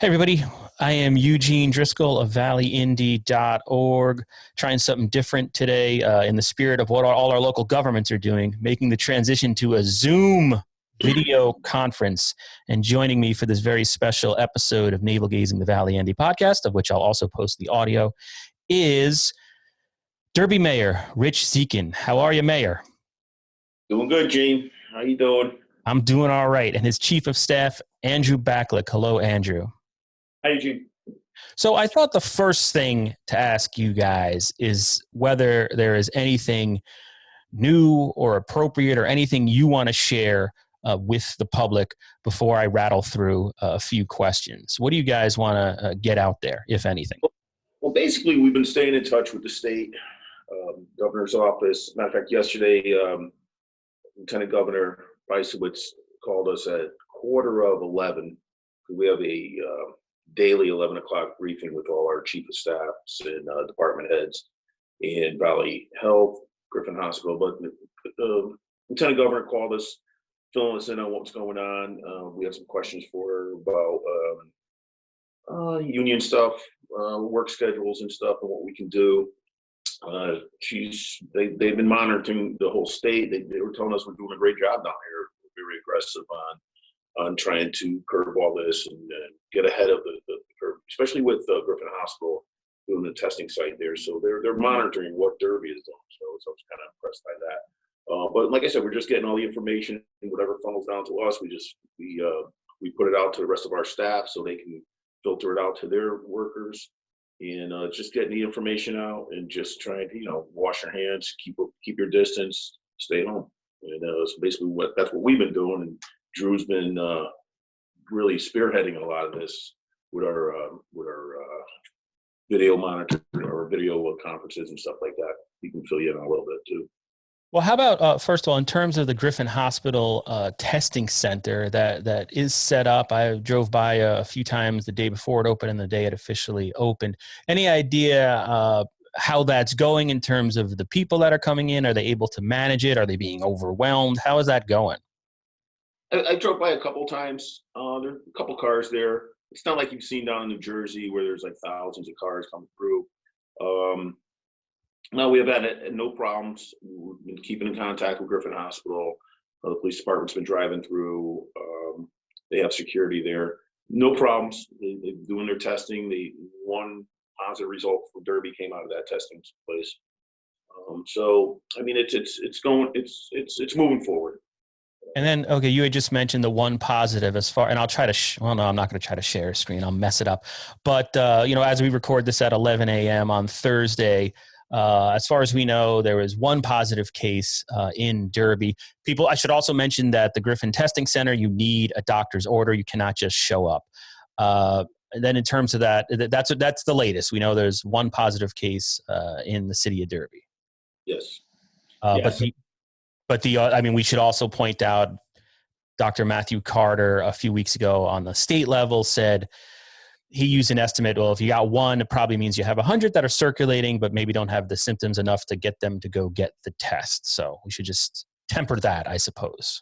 Hey, everybody. I am Eugene Driscoll of valleyindy.org, trying something different today in the spirit of what all our local governments are doing, making the transition to a Zoom video conference. And joining me for this very special episode of Navel Gazing the Valley Indy podcast, of which I'll also post the audio, is Derby Mayor Rich Dziekan. How are you, Mayor? Doing good, Gene. How you doing? I'm doing all right. And his Chief of Staff, Andrew Baklik. Hello, Andrew. Hi, Gene. So I thought the first thing to ask you guys is whether there is anything new or appropriate or anything you want to share with the public before I rattle through a few questions. What do you guys want to get out there, if anything? Well, basically, we've been staying in touch with the state governor's office. Matter of fact, yesterday, Lieutenant Governor Bicewicz called us at 11:15. We have a daily 11 o'clock briefing with all our chief of staffs and department heads in Valley Health, Griffin Hospital. But the Lieutenant Governor called us, filling us in on what's going on. We had some questions for her about union stuff, work schedules and stuff, and what we can do. They've been monitoring the whole state. They were telling us we're doing a great job down here. We're very aggressive on trying to curb all this and get ahead of the curve, especially with Griffin Hospital doing the testing site there. So they're monitoring what Derby is doing. So I was kind of impressed by that. But like I said, we're just getting all the information, and whatever funnels down to us, we put it out to the rest of our staff so they can filter it out to their workers, and just getting the information out and just trying to wash your hands, keep your distance, stay home. And so basically that's what we've been doing. And Drew's been really spearheading a lot of this with our video monitor or video conferences and stuff like that. He can fill you in a little bit too. Well, how about, first of all, in terms of the Griffin Hospital testing center that is set up? I drove by a few times the day before it opened and the day it officially opened. Any idea how that's going in terms of the people that are coming in? Are they able to manage it? Are they being overwhelmed? How is that going? I drove by a couple times. There are a couple cars there. It's not like you've seen down in New Jersey where there's like thousands of cars coming through. No, we have had no problems. We've been keeping in contact with Griffin Hospital. The police department's been driving through. They have security there. No problems. They're doing their testing. The one positive result for Derby came out of that testing place. So I mean, it's moving forward. And then, okay, you had just mentioned the one positive and I'll try to, well, no, I'm not going to try to share a screen. I'll mess it up. But, as we record this at 11 a.m. on Thursday, as far as we know, there was one positive case in Derby. I should also mention that the Griffin Testing Center, you need a doctor's order. You cannot just show up. And then in terms of that's the latest. We know there's one positive case in the city of Derby. Yes. Yes. We should also point out Dr. Matthew Carter a few weeks ago on the state level said he used an estimate. Well, if you got one, it probably means you have 100 that are circulating, but maybe don't have the symptoms enough to get them to go get the test. So we should just temper that, I suppose.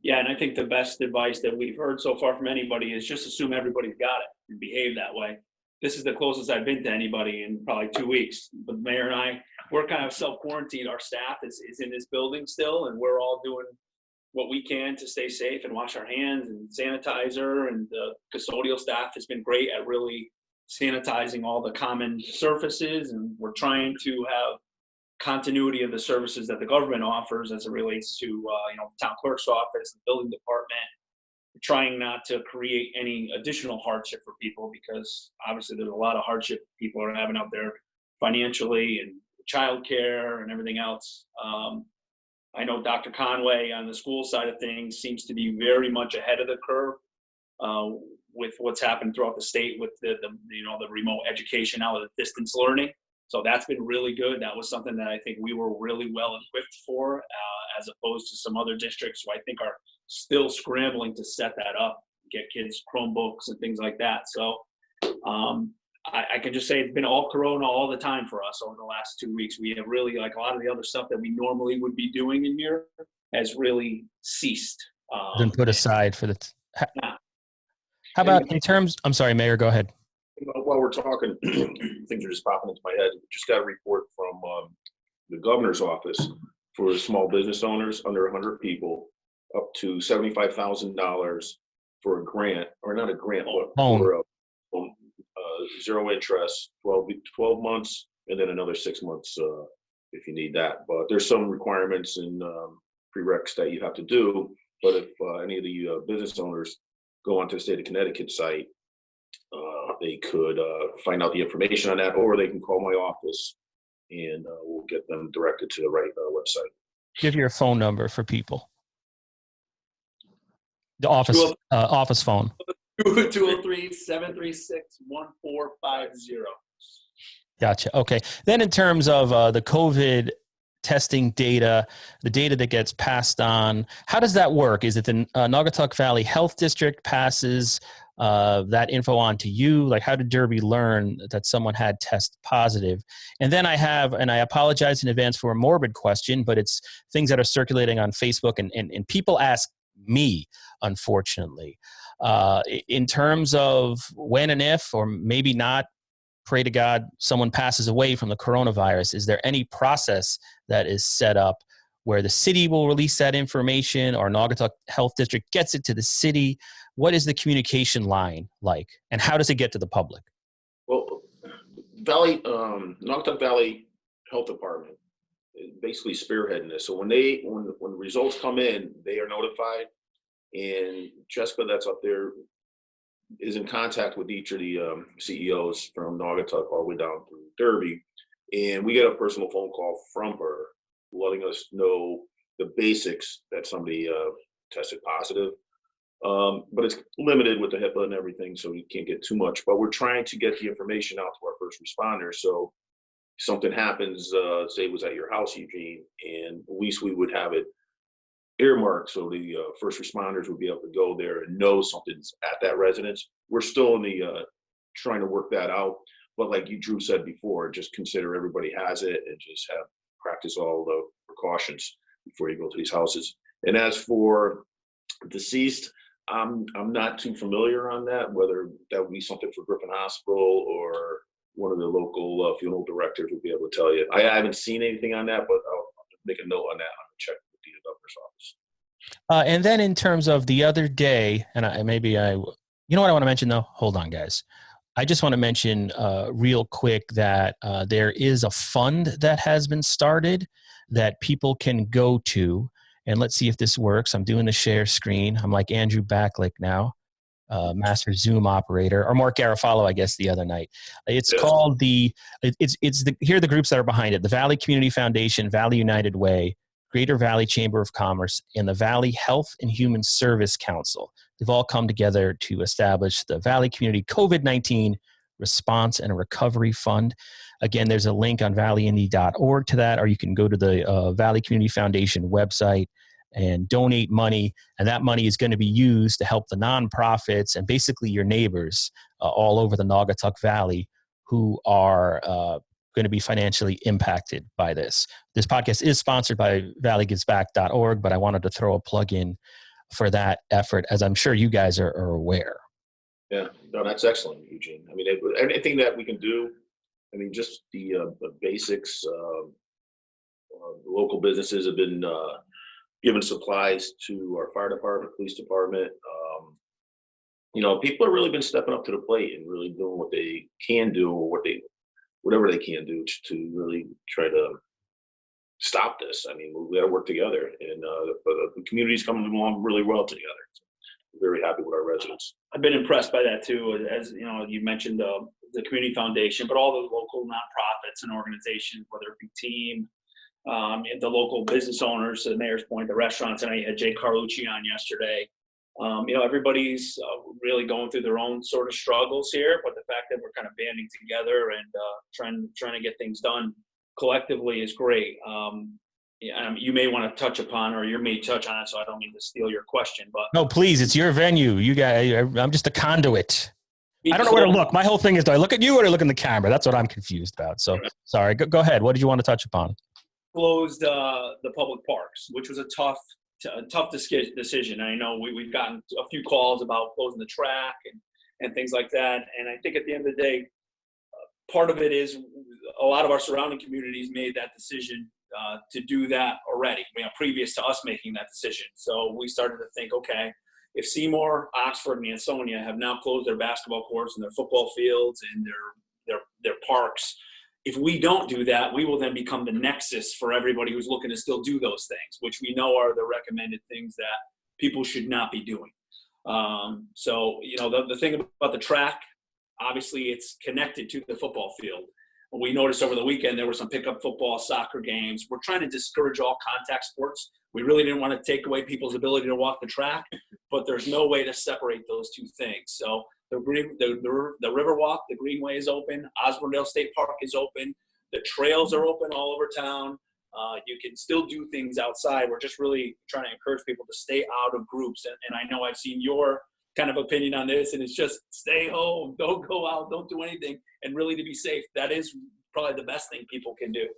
Yeah, and I think the best advice that we've heard so far from anybody is just assume everybody's got it and behave that way. This is the closest I've been to anybody in probably 2 weeks. But the mayor and I, we're kind of self-quarantined. Our staff is in this building still, and we're all doing what we can to stay safe and wash our hands and sanitizer. And the custodial staff has been great at really sanitizing all the common surfaces. And we're trying to have continuity of the services that the government offers as it relates to, town clerk's office, the building department. Trying not to create any additional hardship for people, because obviously there's a lot of hardship people are having out there financially and childcare and everything else. I know Dr. Conway on the school side of things seems to be very much ahead of the curve with what's happened throughout the state with the remote education out of the distance learning. So that's been really good. That was something that I think we were really well equipped for, as opposed to some other districts who I think are still scrambling to set that up, get kids Chromebooks and things like that. So I can just say it's been all Corona all the time for us over the last 2 weeks. We have really, like a lot of the other stuff that we normally would be doing in here has really ceased. Been put aside for the. How about in terms, I'm sorry, Mayor, go ahead. While we're talking, things are just popping into my head. Just got a report from the governor's office for small business owners under 100 people, up to $75,000 for a grant, or not a grant, but for a zero interest, 12 months, and then another 6 months if you need that. But there's some requirements and prereqs that you have to do. But if any of the business owners go onto the state of Connecticut site, they could find out the information on that, or they can call my office and we'll get them directed to the right website. Give your phone number for people. The office phone. 203-736-1450. Gotcha. Okay. Then in terms of the COVID testing data, the data that gets passed on, how does that work? Is it the Naugatuck Valley Health District passes that info on to you? Like, how did Derby learn that someone had test positive? And then I have, and I apologize in advance for a morbid question, but it's things that are circulating on Facebook, and people ask me, unfortunately, in terms of when and if, or maybe not, pray to God, someone passes away from the coronavirus. Is there any process that is set up where the city will release that information, or Naugatuck Health District gets it to the city? What is the communication line like, and how does it get to the public? Well, Naugatuck Valley Health Department is basically spearheading this. So when the results come in, they are notified, and Jessica that's up there is in contact with each of the CEOs from Naugatuck all the way down through Derby, and we get a personal phone call from her letting us know the basics that somebody tested positive. But it's limited with the HIPAA and everything, so we can't get too much. But we're trying to get the information out to our first responders. So if something happens, say it was at your house, Eugene, and at least we would have it earmarked so the first responders would be able to go there and know something's at that residence. We're still in the trying to work that out. But like Drew said before, just consider everybody has it and just practice all the precautions before you go to these houses. And as for deceased, I'm not too familiar on that, whether that would be something for Griffin Hospital or one of the local funeral directors would be able to tell you. I haven't seen anything on that, but I'll make a note on that. I'm going to check with the governor's office. And then in terms of the other day, and you know what I want to mention though? Hold on, guys. I just want to mention real quick that there is a fund that has been started that people can go to. And let's see if this works. I'm doing the share screen. I'm like Andrew Baklik now, master Zoom operator, or Mark Garofalo, I guess, the other night. It's called here are the groups that are behind it: the Valley Community Foundation, Valley United Way, Greater Valley Chamber of Commerce, and the Valley Health and Human Service Council. They've all come together to establish the Valley Community COVID-19 Response and Recovery Fund. Again, there's a link on valleyindy.org to that, or you can go to the Valley Community Foundation website and donate money. And that money is going to be used to help the nonprofits and basically your neighbors all over the Naugatuck Valley who are going to be financially impacted by this. This podcast is sponsored by valleygivesback.org, but I wanted to throw a plug in for that effort, as I'm sure you guys are aware. Yeah, no, that's excellent, Eugene. I mean, anything that we can do, I mean, just the basics. Local businesses have been giving supplies to our fire department, police department. People have really been stepping up to the plate and really doing what they can do, or whatever they can do to really try to stop this. I mean, we got to work together, and the community's coming along really well together. We're very happy with our residents. I've been impressed by that too. As you know, you mentioned the community foundation, but all the local nonprofits and organizations, whether it be Team, the local business owners, to the mayor's point, the restaurants, and I had Jay Carlucci on yesterday. Everybody's really going through their own sort of struggles here, but the fact that we're kind of banding together and trying to get things done collectively is great. You may want to touch upon, or you may touch on it, so I don't mean to steal your question, but no, please, it's your venue. You guys, I'm just a conduit. I don't know where to look. My whole thing is, do I look at you or do I look in the camera? That's what I'm confused about. So sorry, go ahead. What did you want to touch upon? Closed the public parks, which was a tough decision. I know we've gotten a few calls about closing the track, and and things like that. And I think at the end of the day, part of it is a lot of our surrounding communities made that decision to do that already, previous to us making that decision. So we started to think, okay, if Seymour, Oxford, and Ansonia have now closed their basketball courts and their football fields and their parks, if we don't do that, we will then become the nexus for everybody who's looking to still do those things, which we know are the recommended things that people should not be doing. So, the thing about the track, obviously it's connected to the football field. We noticed over the weekend there were some pickup football, soccer games. We're trying to discourage all contact sports. We really didn't want to take away people's ability to walk the track, but there's no way to separate those two things. So the Riverwalk, the Greenway is open. Osbornedale State Park is open. The trails are open all over town. You can still do things outside. We're just really trying to encourage people to stay out of groups. And I know I've seen your kind of opinion on this, and it's just stay home, don't go out, don't do anything, and really to be safe. That is probably the best thing people can do.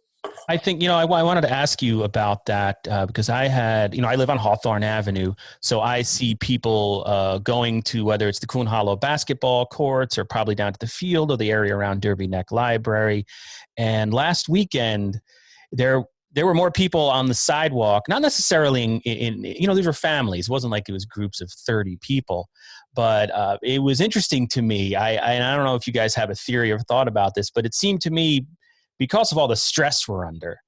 I think, I wanted to ask you about that because I live on Hawthorne Avenue, so I see people going to, whether it's the Coon Hollow basketball courts or probably down to the field or the area around Derby Neck Library. And last weekend, there were more people on the sidewalk, not necessarily in these were families. It wasn't like it was groups of 30 people, but it was interesting to me. I don't know if you guys have a theory or thought about this, but it seemed to me, because of all the stress we're under,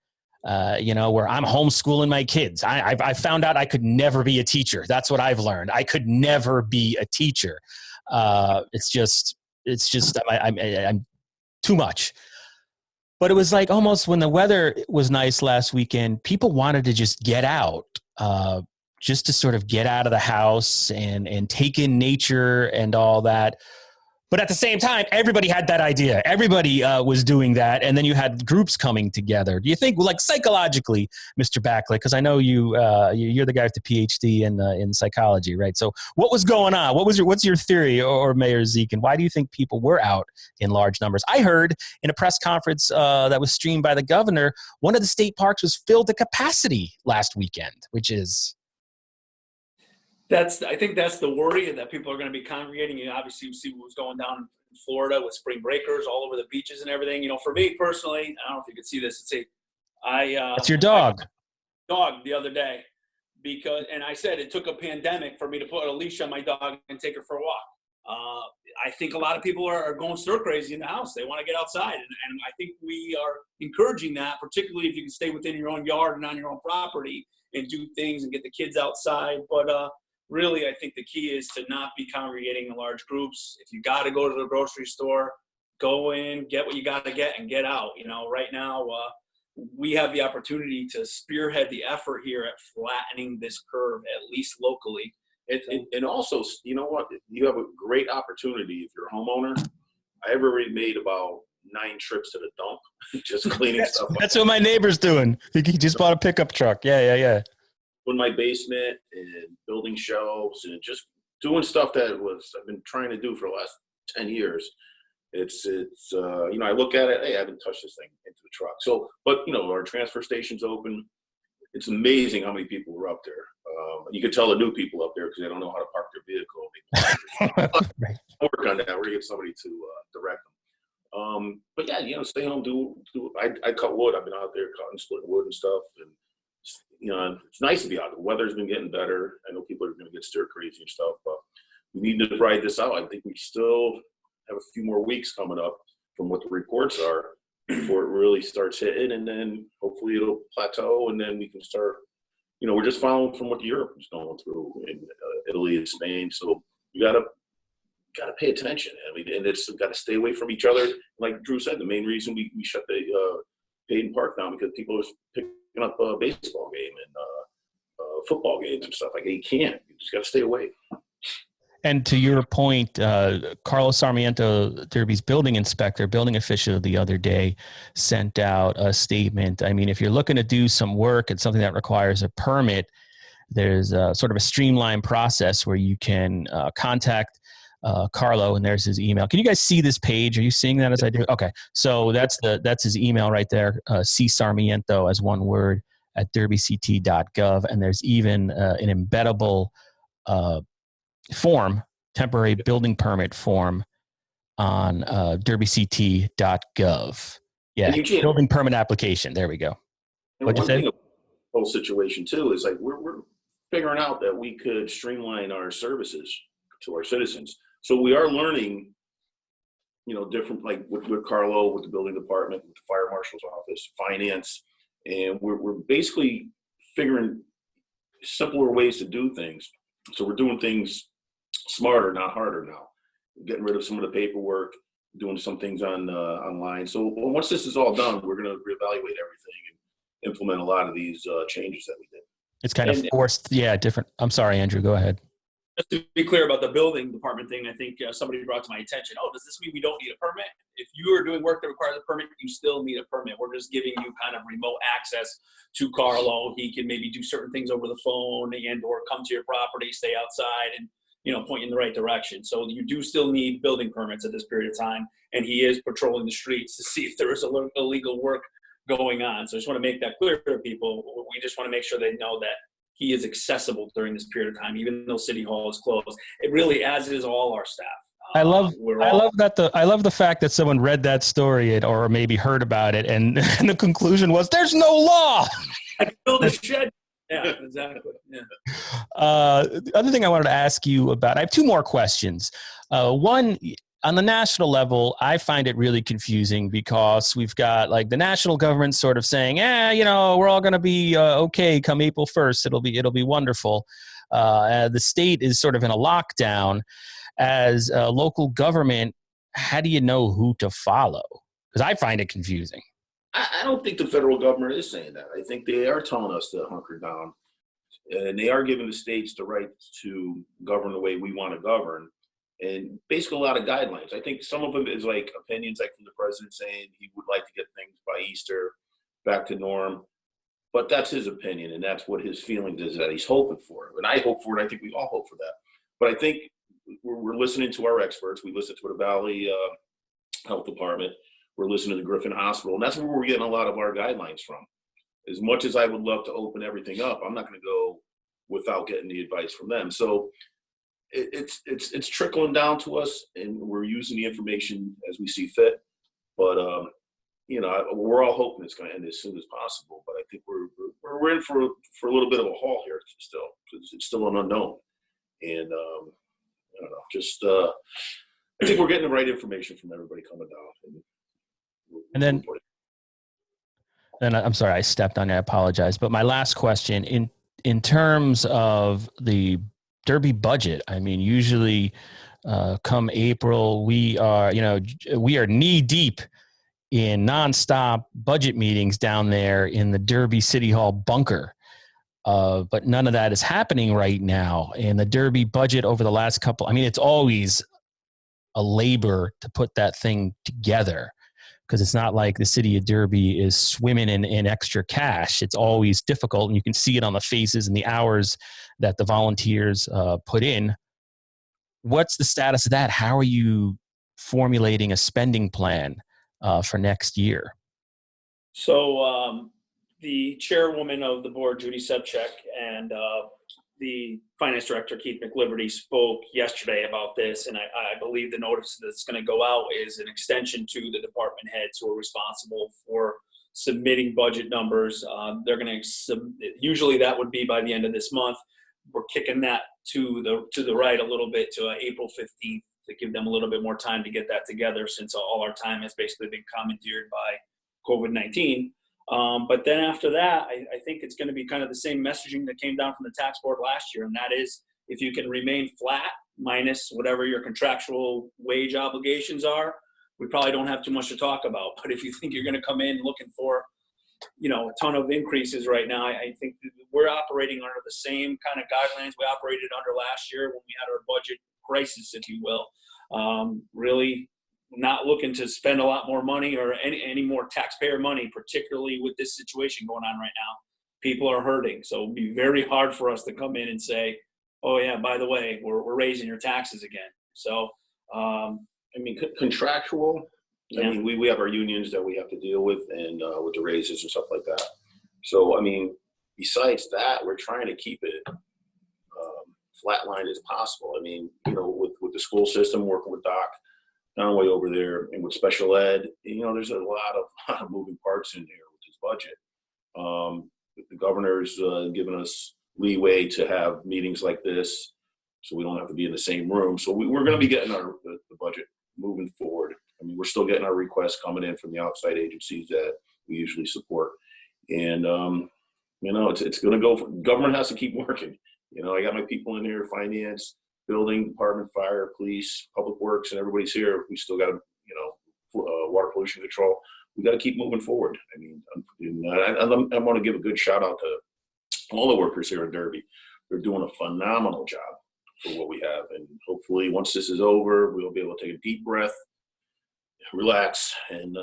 where I'm homeschooling my kids, I found out I could never be a teacher. That's what I've learned. I could never be a teacher. It's just I'm too much. But it was like almost when the weather was nice last weekend, people wanted to just get out, just to sort of get out of the house and take in nature and all that. But at the same time, everybody had that idea. Everybody was doing that. And then you had groups coming together. Do you think, like psychologically, Mr. Baklik, because I know you're the guy with the PhD in psychology, right? So what was going on? What's your theory, or Mayor Dziekan? Why do you think people were out in large numbers? I heard in a press conference that was streamed by the governor, one of the state parks was filled to capacity last weekend, which is... I think that's the worry, that people are going to be congregating. Obviously, you see what was going down in Florida with spring breakers all over the beaches and everything. For me personally, I don't know if you can see this. It's your dog. Dog the other day, and I said it took a pandemic for me to put a leash on my dog and take her for a walk. I think a lot of people are going stir crazy in the house. They want to get outside, and I think we are encouraging that, particularly if you can stay within your own yard and on your own property and do things and get the kids outside. But really, I think the key is to not be congregating in large groups. If you got to go to the grocery store, go in, get what you got to get, and get out. Right now, we have the opportunity to spearhead the effort here at flattening this curve, at least locally. And also, you know what? You have a great opportunity if you're a homeowner. I've already made about 9 trips to the dump, just cleaning stuff up. That's what my neighbor's doing. He just bought a pickup truck. Yeah. In my basement and building shelves and just doing stuff that I've been trying to do for the last 10 years. It's I look at it, hey, I haven't touched this thing into the truck. So, but our transfer station's open. It's amazing how many people were up there. You can tell the new people up there because they don't know how to park their vehicle. Right. Work on that. We're gonna get somebody to direct them. But yeah, stay home. I cut wood. I've been out there cutting, splitting wood and stuff, and it's nice to be out. The weather's been getting better. I know people are going to get stir crazy and stuff, but we need to ride this out. I think we still have a few more weeks coming up from what the reports are before it really starts hitting, and then hopefully it'll plateau, and then we can start. We're just following from what Europe is going through in Italy and Spain, so we gotta pay attention. I mean, and it's got to stay away from each other. Like Drew said, the main reason we shut the Hayden Park down because people are picking up a baseball game and football games and stuff. Like, you can't. You just got to stay away. And to your point, Carlos Sarmiento, Derby's building inspector, building official the other day, sent out a statement. I mean, if you're looking to do some work and something that requires a permit, there's sort of a streamlined process where you can contact Carlo, and there's his email. Can you guys see this page? Are you seeing that as I do? Okay. So that's his email right there. C Sarmiento as one word at derbyct.gov. And there's even an embeddable form temporary building permit form on derbyct.gov. Yeah, building permit application. There we go. And one thing about the whole situation too is like we're figuring out that we could streamline our services to our citizens. So we are learning, different, like with Carlo, with the building department, with the fire marshal's office, finance, and we're basically figuring simpler ways to do things. So we're doing things smarter, not harder now. Getting rid of some of the paperwork, doing some things online. So once this is all done, we're going to reevaluate everything and implement a lot of these changes that we did. It's kind of forced, different. I'm sorry, Andrew, go ahead. Just to be clear about the building department thing, I think somebody brought to my attention, does this mean we don't need a permit? If you are doing work that requires a permit, you still need a permit. We're just giving you kind of remote access to Carlo. He can maybe do certain things over the phone and or come to your property, stay outside, and point you in the right direction. So you do still need building permits at this period of time, and he is patrolling the streets to see if there is illegal work going on. So I just want to make that clear to people. We just want to make sure they know that he is accessible during this period of time, even though City Hall is closed. It really, as is all our staff. I love the fact that someone read that story or maybe heard about it, and the conclusion was there's no law. I can build a shed. Yeah, exactly. Yeah. The other thing I wanted to ask you about, I have two more questions. One, on the national level, I find it really confusing because we've got like the national government sort of saying, we're all going to be okay come April 1st. It'll be wonderful. The state is sort of in a lockdown. As a local government, how do you know who to follow? Because I find it confusing. I don't think the federal government is saying that. I think they are telling us to hunker down, and they are giving the states the right to govern the way we want to govern, and basically a lot of guidelines. I think some of them is like opinions, like from the president saying he would like to get things by Easter back to norm, but that's his opinion, and that's what his feelings is that he's hoping for. And I hope for it. I think we all hope for that. But I think we're listening to our experts. We listen to the Valley Health Department. We're listening to the Griffin Hospital, and that's where we're getting a lot of our guidelines from. As much as I would love to open everything up, I'm not going to go without getting the advice from them. So it's trickling down to us, and we're using the information as we see fit. But we're all hoping it's going to end as soon as possible. But I think we're in for a little bit of a haul here still, because it's still an unknown. And I don't know, I think we're getting the right information from everybody coming down. And then I'm sorry, I stepped on you. I apologize. But my last question, in terms of the Derby budget, I mean, usually come April, we are knee deep in nonstop budget meetings down there in the Derby City Hall bunker. But none of that is happening right now. And the Derby budget over the last it's always a labor to put that thing together, because it's not like the city of Derby is swimming in extra cash. It's always difficult, and you can see it on the faces and the hours that the volunteers put in. What's the status of that? How are you formulating a spending plan for next year? So the chairwoman of the board, Judy Sebchek, and the finance director, Keith McLiberty, spoke yesterday about this, and I believe the notice that's going to go out is an extension to the department heads who are responsible for submitting budget numbers. They're going to usually that would be by the end of this month. We're kicking that to the right a little bit to April 15th to give them a little bit more time to get that together, since all our time has basically been commandeered by COVID-19. But then after that, I think it's going to be kind of the same messaging that came down from the tax board last year. And that is, if you can remain flat minus whatever your contractual wage obligations are, we probably don't have too much to talk about. But if you think you're going to come in looking for, a ton of increases right now, I think we're operating under the same kind of guidelines we operated under last year when we had our budget crisis, if you will. Really not looking to spend a lot more money or any more taxpayer money, particularly with this situation going on right now. People are hurting. So it'll be very hard for us to come in and say, oh yeah, by the way, we're raising your taxes again. So, contractual, yeah. I mean, we have our unions that we have to deal with, and with the raises and stuff like that. So, besides that, we're trying to keep it flatlined as possible. With with the school system, working with Doc Conway over there, and with special ed. There's a lot of moving parts in there with this budget. The governor's given us leeway to have meetings like this, so we don't have to be in the same room. So we're going to be getting the budget moving forward. I mean, we're still getting our requests coming in from the outside agencies that we usually support. And, it's going to go. Government has to keep working. I got my people in here, finance, building department, fire, police, public works, and everybody's here. We still got, water pollution control. We got to keep moving forward. I mean, I want to give a good shout out to all the workers here in Derby. They're doing a phenomenal job for what we have. And hopefully once this is over, we'll be able to take a deep breath, relax, and,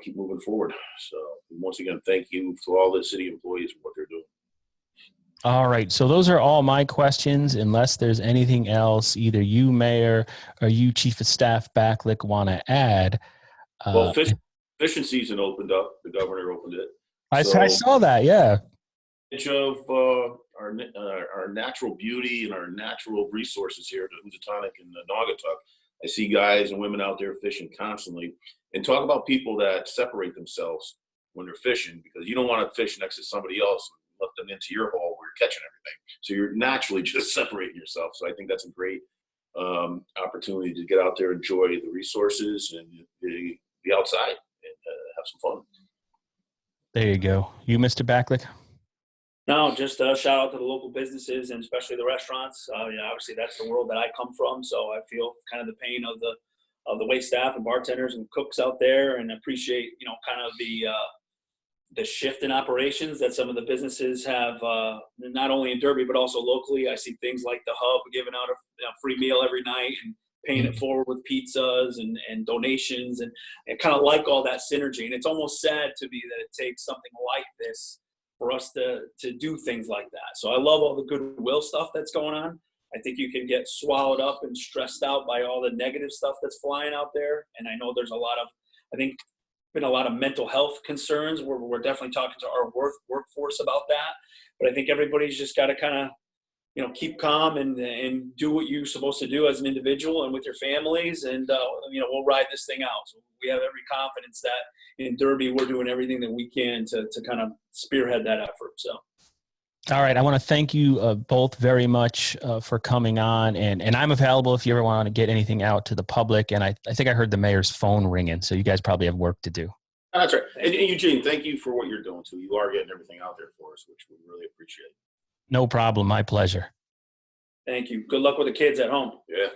keep moving forward. So once again, thank you to all the city employees for what they're doing. All right. So those are all my questions. Unless there's anything else, either you, Mayor, or you, Chief of Staff Baklik, want to add. Well, fishing season opened up. The governor opened it. I saw that. Yeah. Of our natural beauty and our natural resources here, the Housatonic and the Naugatuck. I see guys and women out there fishing constantly. And talk about people that separate themselves when they're fishing, because you don't want to fish next to somebody else and let them into your hole where you're catching everything. So you're naturally just separating yourself. So I think that's a great opportunity to get out there, enjoy the resources, and be outside and have some fun. There you go. You, Mr. Baklik? No, just a shout out to the local businesses and especially the restaurants. Obviously that's the world that I come from, so I feel kind of the pain of the wait staff and bartenders and cooks out there, and appreciate kind of the shift in operations that some of the businesses have, not only in Derby but also locally. I see things like the Hub giving out a free meal every night and paying it forward with pizzas and donations, and kind of like all that synergy. And it's almost sad to me that it takes something like this for us to do things like that. So I love all the goodwill stuff that's going on. I think you can get swallowed up and stressed out by all the negative stuff that's flying out there. And I know there's been a lot of mental health concerns where we're definitely talking to our workforce about that. But I think everybody's just got to kind of, keep calm and do what you're supposed to do as an individual and with your families. And, we'll ride this thing out. So we have every confidence that in Derby, we're doing everything that we can to kind of spearhead that effort. So. All right. I want to thank you both very much for coming on. And I'm available if you ever want to get anything out to the public. And I think I heard the mayor's phone ringing, so you guys probably have work to do. That's right. And Eugene, thank you for what you're doing too. You are getting everything out there for us, which we really appreciate. No problem. My pleasure. Thank you. Good luck with the kids at home. Yeah.